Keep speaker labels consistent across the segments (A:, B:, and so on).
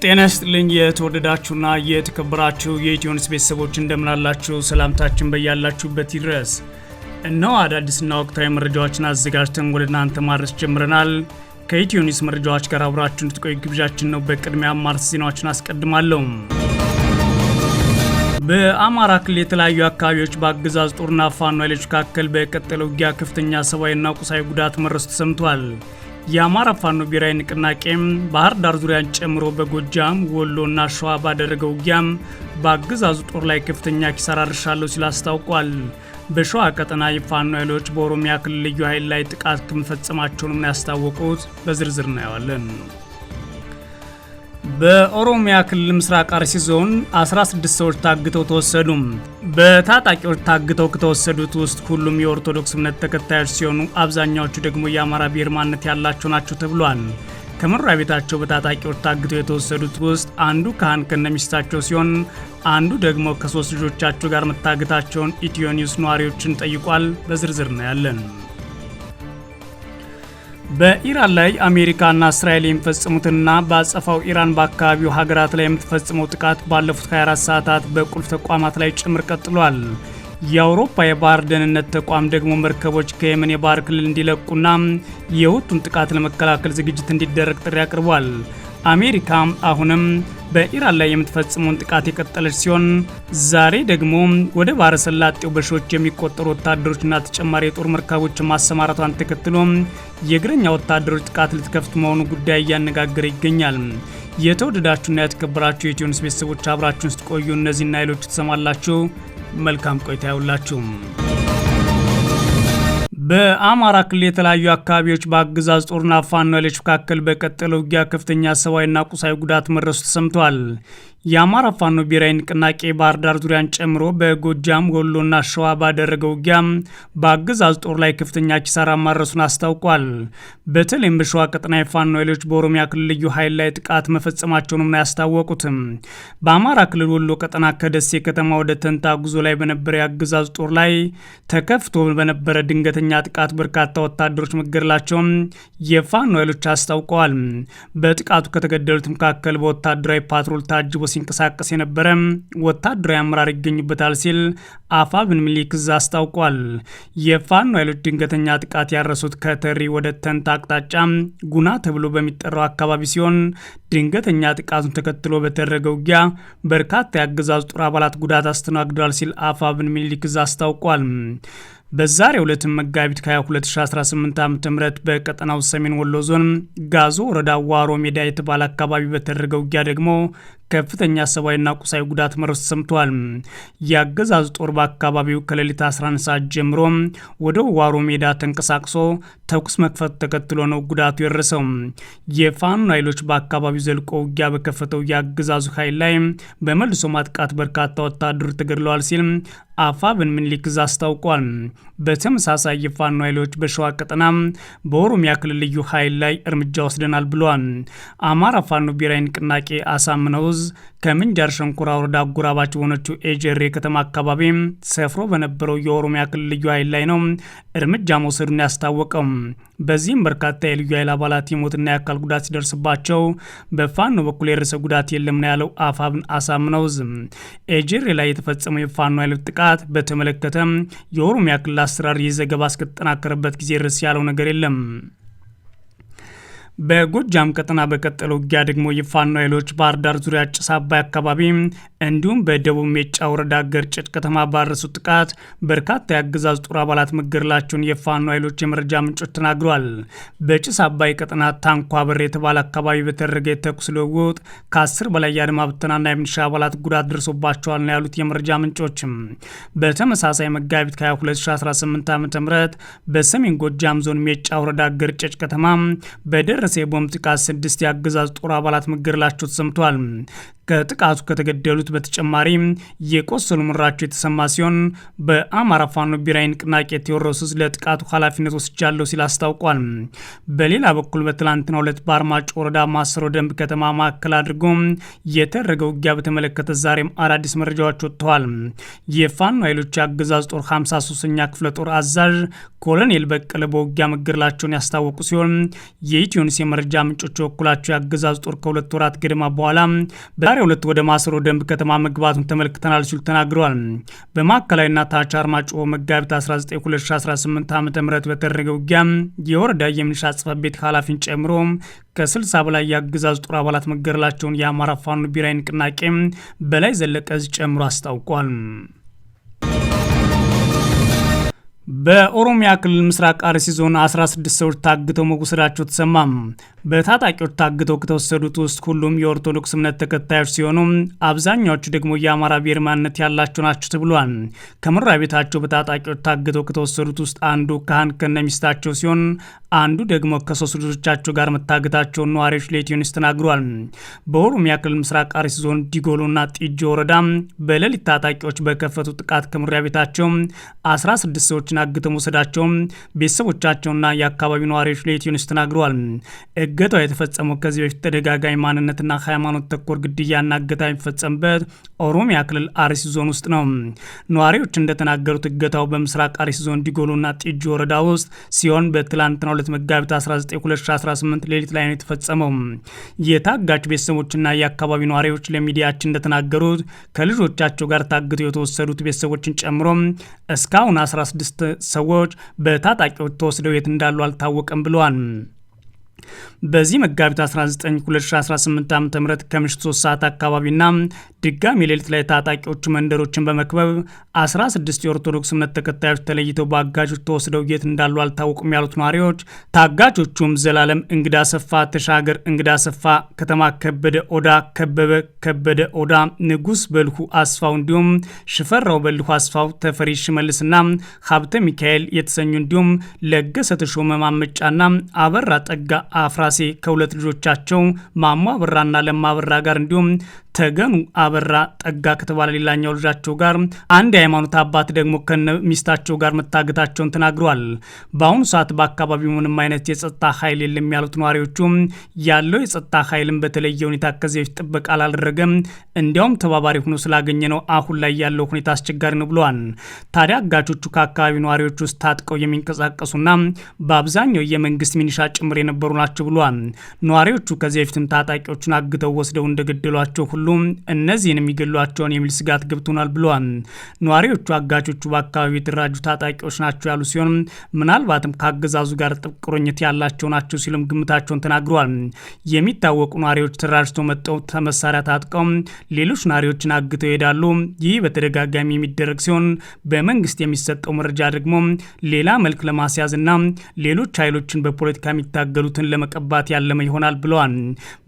A: ጤና ይስጥልኝ የተወደዳችሁና የተከበራችሁ የኢትዮ ኒውስ ቤተሰቦች እንደምናላችሁ ሰላምታችን በያላችሁበት ይድረስ። እነሆ አዳዲስና ወቅታዊ መረጃዎችን አዘጋጅተን ወደ እናንተ ማድረስ ጀምረናል። ከኢትዮ ኒውስ መረጃዎች ጋር አብራችሁ እንድትቆዩ ግብዣችን ነው። በቅድሚያ አማርስ ዜናዎችን አስቀድማለሁ። በአማራ ክልል የተለያዩ አካባቢዎች በአገዛዝ ጦርና ፋኖ ኃይሎች መካከል በቀጠለው ውጊያ ከፍተኛ ሰብአዊና ቁሳዊ ጉዳት መድረሱ ተሰምቷል። የአማራ ፋኖ ብሔራዊ ንቅናቄም ባህር ዳር ዙሪያን ጨምሮ በጎጃም ወሎና ሸዋ ባደረገው ውጊያም በአገዛዙ ጦር ላይ ከፍተኛ ኪሳራ አድርሻለሁ ሲል አስታውቋል። በሸዋ ቀጠና የፋኖ ኃይሎች በኦሮሚያ ክልል ልዩ ኃይል ላይ ጥቃት መፈጸማቸውንም ያስታወቁት በዝርዝር እናየዋለን። በኦሮሚያ ክልል ምስራቅ አርሲ ዞን 16 ሰዎች ታግተው ተወሰዱ። በታጣቂዎች ታግተው ከተወሰዱት ውስጥ ሁሉም የኦርቶዶክስ እምነት ተከታዮች ሲሆኑ አብዛኛዎቹ ደግሞ የአማራ ብሔር ማንነት ያላቸው ናቸው ተብሏል። ከመኖሪያ ቤታቸው በታጣቂዎች ታግተው የተወሰዱት ውስጥ አንዱ ካህን ከነሚስታቸው ሲሆን አንዱ ደግሞ ከ3 ልጆቻቸው ጋር መታገታቸውን ኢትዮ ኒውስ ነዋሪዎችን ጠይቋል። በዝርዝር ነው ያለን። በኢራን ላይ አሜሪካና እስራኤል የሚፈጽሙትና በአጸፋው ኢራን በአካባቢው ሀገራት ላይ የምትፈጽመው ጥቃት ባለፉት 24 ሰዓታት በቁልፍ ተቋማት ላይ ጭምር ቀጥሏል። የአውሮፓ የባህር ደህንነት ተቋም ደግሞ መርከቦች ከየመን የባህር ክልል እንዲለቁና የሁቲውን ጥቃት ለመከላከል ዝግጅት እንዲደረግ ጥሪ አቅርቧል። አሜሪካ አሁንም በኢራን ላይ የምትፈጽመውን ጥቃት የቀጠለች ሲሆን ዛሬ ደግሞ ወደ ባህረ ሰላጤው በሺዎች የሚቆጠሩ ወታደሮችና ተጨማሪ የጦር መርከቦችን ማሰማራቷን ተከትሎ የእግረኛ ወታደሮች ጥቃት ልትከፍት መሆኑ ጉዳይ እያነጋገረ ይገኛል። የተወደዳችሁና የተከበራችሁ የኢትዮ ኒውስ ቤተሰቦች አብራችሁን ስትቆዩ እነዚህና ሌሎች ትሰማላችሁ። መልካም ቆይታ ይሁንላችሁ። በአማራ ክልል የተለያዩ አካባቢዎች በአገዛዝ ጦርና ፋኖ ኃይሎች መካከል በቀጠለው ውጊያ ከፍተኛ ሰብአዊና ቁሳዊ ጉዳት መድረሱ ተሰምቷል። የአማራ ፋኖ ብሔራዊ ንቅናቄ ባህር ዳር ዙሪያን ጨምሮ በጎጃም ወሎና ሸዋ ባደረገው ውጊያ በአገዛዝ ጦር ላይ ከፍተኛ ኪሳራ ማድረሱን አስታውቋል። በተለይም በሸዋ ቀጠና የፋኖ ኃይሎች በኦሮሚያ ክልል ልዩ ኃይል ላይ ጥቃት መፈጸማቸውንም ነው ያስታወቁትም። በአማራ ክልል ወሎ ቀጠና ከደሴ ከተማ ወደ ተንታ ጉዞ ላይ በነበረ የአገዛዝ ጦር ላይ ተከፍቶ በነበረ ድንገተኛ ጥቃት በርካታ ወታደሮች መገደላቸውን የፋኖ ኃይሎች አስታውቀዋል። በጥቃቱ ከተገደሉት መካከል በወታደራዊ ፓትሮል ታጅቦ ሲንቀሳቀስ የነበረ ወታደራዊ አመራር ይገኙበታል ሲል አፋብን ሚኒልክ አስታውቋል። የፋኖ ኃይሎች ድንገተኛ ጥቃት ያረሱት ከተሪ ወደ ተንታ አቅጣጫ ጉና ተብሎ በሚጠራው አካባቢ ሲሆን ድንገተኛ ጥቃቱን ተከትሎ በተደረገው ውጊያ በርካታ የአገዛዙ ጦር አባላት ጉዳት አስተናግደዋል ሲል አፋብን ሚኒልክ አስታውቋል። በዛሬው ዕለት መጋቢት 2018 ዓ.ም በቀጠናው ሰሜን ወሎ ዞን ጋዞ ወረዳ ዋሮ ሜዳ የተባለ አካባቢ በተደረገው ውጊያ ደግሞ ከፍተኛ ሰብአዊና ቁሳዊ ጉዳት መድረሱ ሰምቷል። የአገዛዙ ጦር በአካባቢው ከሌሊት 11 ሰዓት ጀምሮ ወደ ዋሮ ሜዳ ተንቀሳቅሶ ተኩስ መክፈት ተከትሎ ነው ጉዳቱ የደረሰው። የፋኖ ኃይሎች በአካባቢው ዘልቆ ውጊያ በከፈተው የአገዛዙ ኃይል ላይ በመልሶ ማጥቃት በርካታ ወታደሮች ተገድለዋል ሲል አፋብን ሚኒልክ አስታውቋል። በተመሳሳይ የፋኖ ኃይሎች በሸዋ ቀጠና በኦሮሚያ ክልል ልዩ ኃይል ላይ እርምጃ ወስደናል ብለዋል። አማራ ፋኖ ብሔራዊ ንቅናቄ አሳምነው ከምንጃር ሸንኮራ ወረዳ አጎራባች በሆነችው ኤጀሬ ከተማ አካባቢ ሰፍሮ በነበረው የኦሮሚያ ክልል ልዩ ኃይል ላይ ነው እርምጃ መውሰዱን ያስታወቀው። በዚህም በርካታ የልዩ ኃይል አባላት የሞትና የአካል ጉዳት ሲደርስባቸው በፋኖ በኩል የደረሰ ጉዳት የለም ነው ያለው አፋብን አሳምነው። ኤጀሬ ላይ የተፈጸመው የፋኖ ኃይል ጥቃት በተመለከተ የኦሮሚያ ክልል አስተዳደር የዘገባ እስከተጠናከረበት ጊዜ ድረስ ያለው ነገር የለም። በጎጃም ቀጠና በቀጠለው ውጊያ ደግሞ የፋኖ ኃይሎች ባህር ዳር ዙሪያ ጭስ አባይ አካባቢ እንዲሁም በደቡብ ሜጫ ወረዳ ገርጨጭ ከተማ ባረሱት ጥቃት በርካታ የአገዛዝ ጦር አባላት መገደላቸውን የፋኖ ኃይሎች የመረጃ ምንጮች ተናግረዋል። በጭስ አባይ ቀጠና ታንኳ በር የተባለ አካባቢ በተደረገ የተኩስ ልውውጥ ከ10 በላይ የአድማ ብተናና የሚሊሻ አባላት ጉዳት ደርሶባቸዋል ነው ያሉት የመረጃ ምንጮችም። በተመሳሳይ መጋቢት 2018 ዓ.ም በሰሜን ጎጃም ዞን ሜጫ ወረዳ ገርጨጭ ከተማ በደረሰ የቦምብ ጥቃት 6 የአገዛዝ ጦር አባላት መገደላቸው ተሰምቷል። ከጥቃቱ ከተገደሉት በተጨማሪ የቆሰሉ ምራቸው የተሰማ ሲሆን በአማራ ፋኖ ብሔራዊ ንቅናቄ ቴዎድሮስ ለጥቃቱ ኃላፊነት ወስጃለሁ ሲል አስታውቋል። በሌላ በኩል በትላንትናው ዕለት በአርማጭሆ ወረዳ ማሰሮ ደንብ ከተማ ማዕከል አድርጎ የተደረገው ውጊያ በተመለከተ ዛሬም አዳዲስ መረጃዎች ወጥተዋል። የፋኖ ኃይሎች የአገዛዝ ጦር 53ኛ ክፍለ ጦር አዛዥ ኮሎኔል በቀለ በውጊያ መገደላቸውን ያስታወቁ ሲሆን የኢትዮ ኒውስ የመረጃ ምንጮች በኩላቸው የአገዛዙ ጦር ከ2 ወራት ገደማ በኋላ በዛሬው ዕለት ወደ ማሰሮ ደንብ ከተማ መግባቱን ተመልክተናል ሲሉ ተናግረዋል። በማዕከላዊና ታች አርማጭሆ መጋቢት 19 2018 ዓ.ም በተደረገ ውጊያ የወረዳ የሚሊሻ ጽሕፈት ቤት ኃላፊን ጨምሮ ከ60 በላይ የአገዛዙ ጦር አባላት መገደላቸውን የአማራ ፋኖ ብሔራዊ ንቅናቄ በላይ ዘለቀ ጨምሮ አስታውቋል። በኦሮሚያ ክልል ምስራቅ አርሲ ዞን 16 ሰዎች ታግተው መወሰዳቸው ተሰማ። በታጣቂዎች ታግተው ከተወሰዱት ውስጥ ሁሉም የኦርቶዶክስ እምነት ተከታዮች ሲሆኑ አብዛኛዎቹ ደግሞ የአማራ ብሔር ማንነት ያላቸው ናቸው ተብሏል። ከመኖሪያ ቤታቸው በታጣቂዎች ታግተው ከተወሰዱት ውስጥ አንዱ ካህን ከነሚስታቸው ሲሆን አንዱ ደግሞ ከ3 ልጆቻቸው ጋር መታገታቸውን ነዋሪዎች ለኢትዮ ኒውስ ተናግሯል። በኦሮሚያ ክልል ምስራቅ አርሲ ዞን ዲጎሎና ጢጆ ወረዳ በሌሊት ታጣቂዎች በከፈቱ ጥቃት ከመኖሪያ ቤታቸው 16 ሰዎችን አግተው መውሰዳቸውን ቤተሰቦቻቸውና የአካባቢው ነዋሪዎች ለኢትዮ ኒውስ ተናግረዋል። እገታው የተፈጸመው ከዚህ በፊት ተደጋጋሚ ማንነትና ሃይማኖት ተኮር ግድያና እገታ የሚፈጸምበት ኦሮሚያ ክልል አርሲ ዞን ውስጥ ነው። ነዋሪዎች እንደተናገሩት እገታው በምስራቅ አርሲ ዞን ዲጎሎና ጢጆ ወረዳ ውስጥ ሲሆን በትላንትናው ዕለት መጋቢት 19 2018 ሌሊት ላይ ነው የተፈጸመው። የታጋች ቤተሰቦችና የአካባቢው ነዋሪዎች ለሚዲያችን እንደተናገሩት ከልጆቻቸው ጋር ታግተው የተወሰዱት ቤተሰቦችን ጨምሮ እስካሁን 16 ሰዎች በታጣቂዎች ተወስደው የት እንዳሉ አልታወቀም ብለዋል። በዚህ መጋቢት 19 2018 ዓ.ም ከምሽቱ 3 ሰዓት አካባቢና ድጋሚ ሌሊት ላይ ታጣቂዎቹ መንደሮችን በመክበብ 16 የኦርቶዶክስ እምነት ተከታዮች ተለይተው በአጋጆች ተወስደው የት እንዳሉ አልታወቁም ያሉት ነዋሪዎች ታጋቾቹም ዘላለም እንግዳ ሰፋ፣ ተሻገር እንግዳ ሰፋ፣ ከተማ ከበደ ኦዳ፣ ከበበ ከበደ ኦዳ፣ ንጉስ በልሁ አስፋው እንዲሁም ሽፈራው በልሁ አስፋው፣ ተፈሪ ሽመልስና ሀብተ ሚካኤል የተሰኙ እንዲሁም ለገሰ ተሾመ ማመጫና አበራ ጠጋ አፍራሴ ከሁለት ልጆቻቸው ማሞ አበራና ለማ አበራ ጋር እንዲሁም ተገኑ አበራ ጠጋ ከተባለ ሌላኛው ልጃቸው ጋር አንድ የሃይማኖት አባት ደግሞ ከነ ሚስታቸው ጋር መታገታቸውን ተናግረዋል። በአሁኑ ሰዓት በአካባቢው ምንም አይነት የጸጥታ ኃይል የለም ያሉት ነዋሪዎቹ ያለው የጸጥታ ኃይልም በተለየ ሁኔታ ከዚህ በፊት ጥበቃ አላደረገም፣ እንዲያውም ተባባሪ ሆኖ ስላገኘ ነው አሁን ላይ ያለው ሁኔታ አስቸጋሪ ነው ብለዋል። ታዲያ አጋቾቹ ከአካባቢው ነዋሪዎች ውስጥ ታጥቀው የሚንቀሳቀሱና በአብዛኛው የመንግስት ሚኒሻ ጭምር የነበሩ ናቸው ብለዋል። ነዋሪዎቹ ከዚህ በፊትም ታጣቂዎቹን አግተው ወስደው እንደገደሏቸው ሁሉ እነዚህን የሚገሏቸውን የሚል ስጋት ገብቶናል ብለዋል። ነዋሪዎቹ አጋቾቹ በአካባቢው የተደራጁ ታጣቂዎች ናቸው ያሉ ሲሆን ምናልባትም ከአገዛዙ ጋር ጥብቅ ቁርኝት ያላቸው ናቸው ሲሉም ግምታቸውን ተናግረዋል። የሚታወቁ ነዋሪዎች ተደራጅተው መጠው መሳሪያ ታጥቀው ሌሎች ነዋሪዎችን አግተው ይሄዳሉ። ይህ በተደጋጋሚ የሚደረግ ሲሆን በመንግስት የሚሰጠው መረጃ ደግሞ ሌላ መልክ ለማስያዝና ሌሎች ኃይሎችን በፖለቲካ የሚታገሉትን ለመቀባት ያለመ ይሆናል ብለዋል።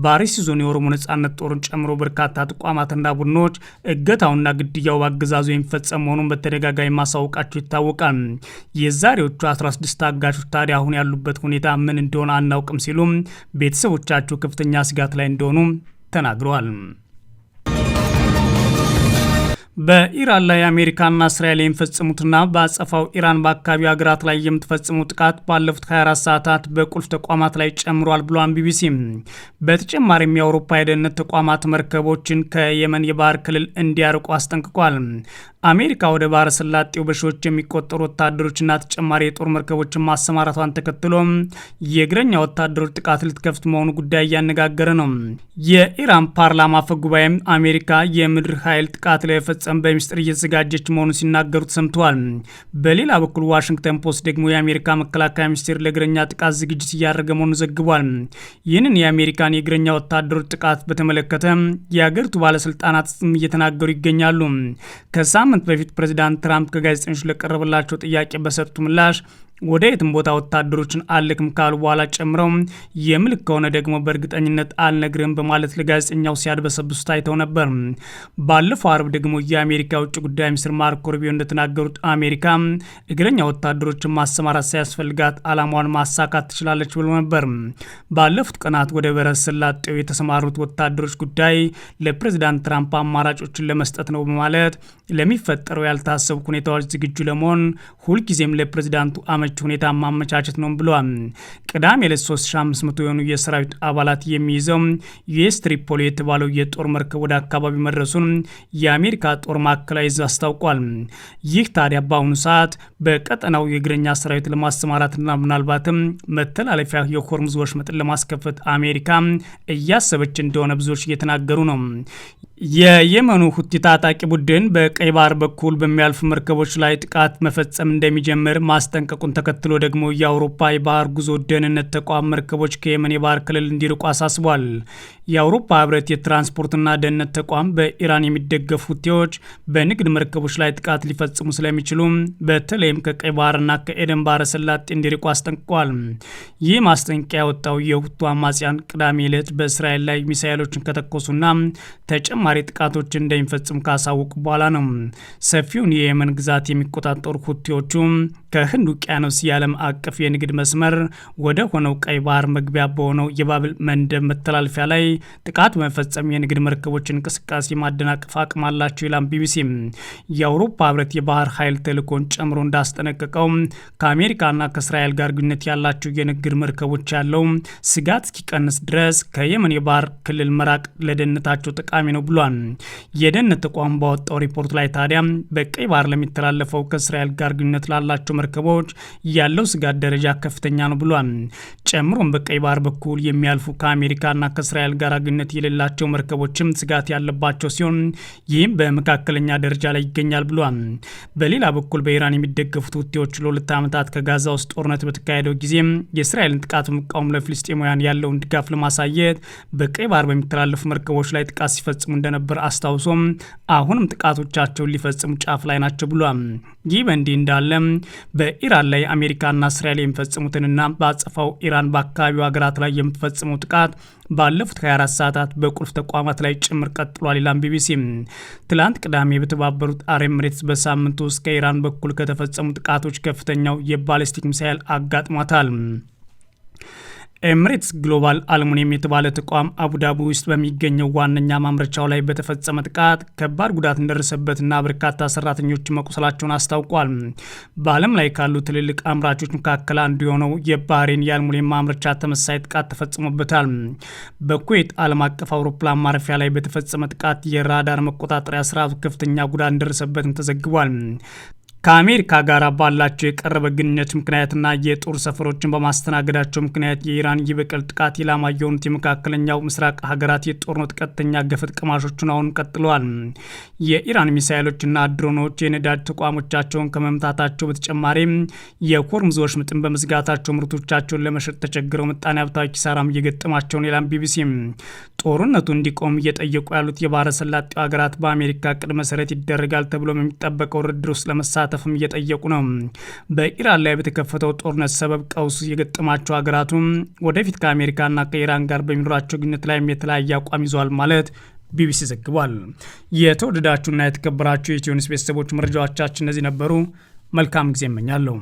A: በአርሲ ዞን የኦሮሞ ነጻነት ጦርን ጨምሮ በርካታ ተቋማትና ቡድኖች እገታውና ግድያው በአገዛዙ የሚፈጸም መሆኑን በተደጋጋሚ ማሳወቃቸው ይታወቃል። የዛሬዎቹ 16 ታጋቾች ታዲያ አሁን ያሉበት ሁኔታ ምን እንደሆነ አናውቅም ሲሉም ቤተሰቦቻቸው ከፍተኛ ስጋት ላይ እንደሆኑ ተናግረዋል። በኢራን ላይ አሜሪካና እስራኤል የሚፈጽሙትና በአጸፋው ኢራን በአካባቢው ሀገራት ላይ የምትፈጽመው ጥቃት ባለፉት 24 ሰዓታት በቁልፍ ተቋማት ላይ ጨምሯል ብሏል ቢቢሲ። በተጨማሪም የአውሮፓ የደህንነት ተቋማት መርከቦችን ከየመን የባህር ክልል እንዲያርቁ አስጠንቅቋል። አሜሪካ ወደ ባህረ ሰላጤው በሺዎች የሚቆጠሩ ወታደሮችና ተጨማሪ የጦር መርከቦችን ማሰማራቷን ተከትሎ የእግረኛ ወታደሮች ጥቃት ልትከፍት መሆኑ ጉዳይ እያነጋገረ ነው። የኢራን ፓርላማ አፈ ጉባኤም አሜሪካ የምድር ኃይል ጥቃት ለመፈጸም በሚስጥር እየተዘጋጀች መሆኑን ሲናገሩ ተሰምተዋል። በሌላ በኩል ዋሽንግተን ፖስት ደግሞ የአሜሪካ መከላከያ ሚኒስቴር ለእግረኛ ጥቃት ዝግጅት እያደረገ መሆኑን ዘግቧል። ይህንን የአሜሪካን የእግረኛ ወታደሮች ጥቃት በተመለከተ የአገሪቱ ባለስልጣናት እየተናገሩ ይገኛሉ። ከሳምንት በፊት ፕሬዚዳንት ትራምፕ ከጋዜጠኞች ለቀረበላቸው ጥያቄ በሰጡ ምላሽ ወደ የትም ቦታ ወታደሮችን አልክም ካሉ በኋላ ጨምረው የምልክ ከሆነ ደግሞ በእርግጠኝነት አልነግርም በማለት ለጋዜጠኛው ሲያድበሰብሱ ታይተው ነበር። ባለፈው አርብ ደግሞ የአሜሪካ የውጭ ጉዳይ ሚኒስትር ማርኮ ሩቢዮ እንደተናገሩት አሜሪካ እግረኛ ወታደሮችን ማሰማራት ሳያስፈልጋት ዓላማዋን ማሳካት ትችላለች ብሎ ነበር። ባለፉት ቀናት ወደ ባህረ ሰላጤው የተሰማሩት ወታደሮች ጉዳይ ለፕሬዚዳንት ትራምፕ አማራጮችን ለመስጠት ነው በማለት ለሚፈጠረው ያልታሰቡ ሁኔታዎች ዝግጁ ለመሆን ሁልጊዜም ለፕሬዚዳንቱ አመች ሁኔታ ማመቻቸት ነው ብለዋል። ቅዳሜ ዕለት 3500 የሆኑ የሰራዊት አባላት የሚይዘው ዩኤስ ትሪፖሊ የተባለው የጦር መርከብ ወደ አካባቢ መድረሱን የአሜሪካ ጦር ማዕከላዊ ዕዝ አስታውቋል። ይህ ታዲያ በአሁኑ ሰዓት በቀጠናው የእግረኛ ሰራዊት ለማሰማራትና ምናልባትም መተላለፊያ የሆርሙዝ ወሽመጥን ለማስከፈት አሜሪካ እያሰበች እንደሆነ ብዙዎች እየተናገሩ ነው። የየመኑ ሁቲ ታጣቂ ቡድን በቀይ ባህር በኩል በሚያልፉ መርከቦች ላይ ጥቃት መፈጸም እንደሚጀምር ማስጠንቀቁን ተከትሎ ደግሞ የአውሮፓ የባህር ጉዞ ደህንነት ተቋም መርከቦች ከየመን የባህር ክልል እንዲርቁ አሳስቧል። የአውሮፓ ህብረት የትራንስፖርትና ደህንነት ተቋም በኢራን የሚደገፉ ሁቲዎች በንግድ መርከቦች ላይ ጥቃት ሊፈጽሙ ስለሚችሉ በተለይም ከቀይ ባህርና ከኤደን ባህረ ሰላጤ እንዲርቁ አስጠንቅቋል። ይህ ማስጠንቀቂያ ያወጣው የሁቱ አማጽያን ቅዳሜ ዕለት በእስራኤል ላይ ሚሳኤሎችን ከተኮሱና ተጨማሪ ጥቃቶችን እንደሚፈጽሙ ካሳወቁ በኋላ ነው። ሰፊውን የየመን ግዛት የሚቆጣጠሩ ሁቲዎቹ ከህንድ ውቅያኖስ የዓለም አቀፍ የንግድ መስመር ወደ ሆነው ቀይ ባህር መግቢያ በሆነው የባብል መንደብ መተላለፊያ ላይ ጥቃት በመፈጸም የንግድ መርከቦችን እንቅስቃሴ ማደናቀፍ አቅም አላቸው ይላል ቢቢሲ። የአውሮፓ ህብረት የባህር ኃይል ተልእኮን ጨምሮ እንዳስጠነቀቀው ከአሜሪካና ከእስራኤል ጋር ግንኙነት ያላቸው የንግድ መርከቦች ያለው ስጋት እስኪቀንስ ድረስ ከየመን የባህር ክልል መራቅ ለደህንነታቸው ጠቃሚ ነው ብሏል። የደህንነት ተቋም ባወጣው ሪፖርት ላይ ታዲያ በቀይ ባህር ለሚተላለፈው ከእስራኤል ጋር ግንኙነት ላላቸው መርከቦች ያለው ስጋት ደረጃ ከፍተኛ ነው ብሏል። ጨምሮም በቀይ ባህር በኩል የሚያልፉ ከአሜሪካና ከእስራኤል ጋር ግንኙነት የሌላቸው መርከቦችም ስጋት ያለባቸው ሲሆን ይህም በመካከለኛ ደረጃ ላይ ይገኛል ብሏል። በሌላ በኩል በኢራን የሚደገፉት ሁቲዎች ለ2 ዓመታት ከጋዛ ውስጥ ጦርነት በተካሄደው ጊዜ የእስራኤልን ጥቃት በመቃወም ለፍልስጤማውያን ያለውን ድጋፍ ለማሳየት በቀይ ባህር በሚተላለፉ መርከቦች ላይ ጥቃት ሲፈጽሙ እንደነበር አስታውሶም አሁንም ጥቃቶቻቸውን ሊፈጽሙ ጫፍ ላይ ናቸው ብሏል። ይህ በእንዲህ እንዳለ በኢራን ላይ አሜሪካና እስራኤል የሚፈጽሙትንና በአጸፋው ኢራን በአካባቢው ሀገራት ላይ የምትፈጽመው ጥቃት ባለፉት 24 ሰዓታት በቁልፍ ተቋማት ላይ ጭምር ቀጥሏል ይላል ቢቢሲ። ትላንት ቅዳሜ በተባበሩት አረብ ኤሚሬትስ በሳምንቱ ውስጥ ከኢራን በኩል ከተፈጸሙ ጥቃቶች ከፍተኛው የባሊስቲክ ሚሳኤል አጋጥሟታል። ኤሚሬትስ ግሎባል አልሙኒየም የተባለ ተቋም አቡዳቢ ውስጥ በሚገኘው ዋነኛ ማምረቻው ላይ በተፈጸመ ጥቃት ከባድ ጉዳት እንደደረሰበትና በርካታ ሰራተኞች መቁሰላቸውን አስታውቋል። በዓለም ላይ ካሉ ትልልቅ አምራቾች መካከል አንዱ የሆነው የባህሬን የአልሙኒየም ማምረቻ ተመሳሳይ ጥቃት ተፈጽሞበታል። በኩዌት ዓለም አቀፍ አውሮፕላን ማረፊያ ላይ በተፈጸመ ጥቃት የራዳር መቆጣጠሪያ ስርዓቱ ከፍተኛ ጉዳት እንደደረሰበትም ተዘግቧል። ከአሜሪካ ጋር ባላቸው የቀረበ ግንኙነት ምክንያትና የጦር ሰፈሮችን በማስተናገዳቸው ምክንያት የኢራን የበቀል ጥቃት ኢላማ የሆኑት የመካከለኛው ምስራቅ ሀገራት የጦርነት ቀጥተኛ ገፈት ቀማሾችን አሁን ቀጥለዋል። የኢራን ሚሳኤሎችና ድሮኖች የነዳጅ ተቋሞቻቸውን ከመምታታቸው በተጨማሪ የሆርሙዝ ወሽመጥን በመዝጋታቸው ምርቶቻቸውን ለመሸጥ ተቸግረው ምጣኔ ሀብታዊ ኪሳራም እየገጠማቸውን ይላል ቢቢሲ። ጦርነቱ እንዲቆም እየጠየቁ ያሉት የባህረ ሰላጤው ሀገራት በአሜሪካ ቅድ መሰረት ይደረጋል ተብሎ የሚጠበቀው ድርድር ውስጥ ለመሳተፍም እየጠየቁ ነው። በኢራን ላይ በተከፈተው ጦርነት ሰበብ ቀውስ የገጠማቸው ሀገራቱ ወደፊት ከአሜሪካና ከኢራን ጋር በሚኖራቸው ግንኙነት ላይ የተለያየ አቋም ይዟል ማለት ቢቢሲ ዘግቧል። የተወደዳችሁና የተከበራችሁ የኢትዮ ኒውስ ቤተሰቦች መረጃዎቻችን እነዚህ ነበሩ። መልካም ጊዜ እመኛለሁ።